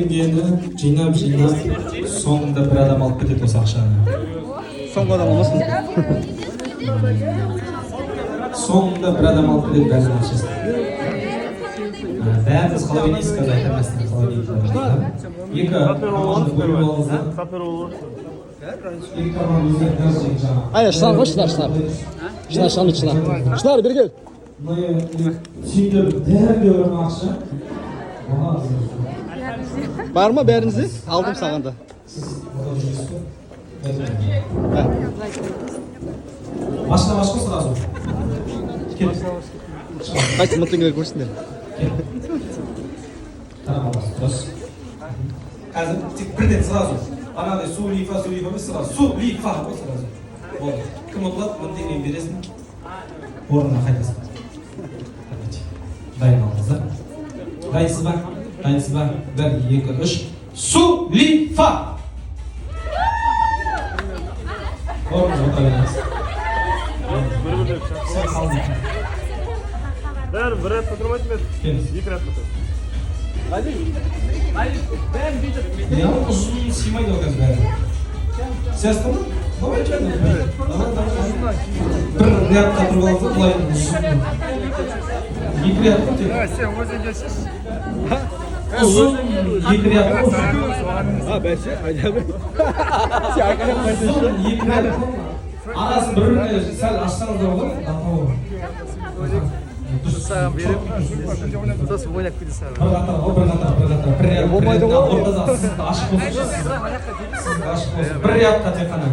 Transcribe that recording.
Теңгені жинап соңында бір адам алып кетеді осы ақшаны. Соңғы адам olmasın. Соңында бір адам алып кетеді бәрінің ақшасын. Бәріміз қалай ойнайсыз, қазір айтамын қалай ойнайтынымызды. Екі команда бөліп алыңыздар. Екі команда өздері газ жеңіп жаңа. Aynen şınar koş şınar. Şınar biri gel. Şimdi değerli olan ақша. Var mı berinizi? Aldım sağında. Siz burada жүресіз бе? Машина сразу. Кел. Kaç mıntığına koşsun. Tamam, дұрыс. Қазір тек бірден сразу. Анадай су лифа емес сразу. Су лифа ғой сразу. Болды. Кім ұтылады, мың теңгені бересің. Орнына қайтасың. Дайын алыңыздар. Дайынсыз ба? Дайынсыз ба? 1, 2, 3. Су лифа! Орнына отыра беріңіз. Сен қалдың. Бәрі бір рет отырмайды ма? Екі рет отырады. Я ұзын сыймайды ол қазір бәрі. Сыясты ма? Давай жайын. Бір рядқа тұрып алып былай ұзын. Екі ряд қой тек. Сен өзің келсіз. Ұзын екі ряд қой. Ben şey acaba. Ұзын екі ряд қой. Арасын бір-біріне сәл ашсаңыздар болады. Саған беріп, сосын ойнап кетесіз саған. Bir riyadka tek qana.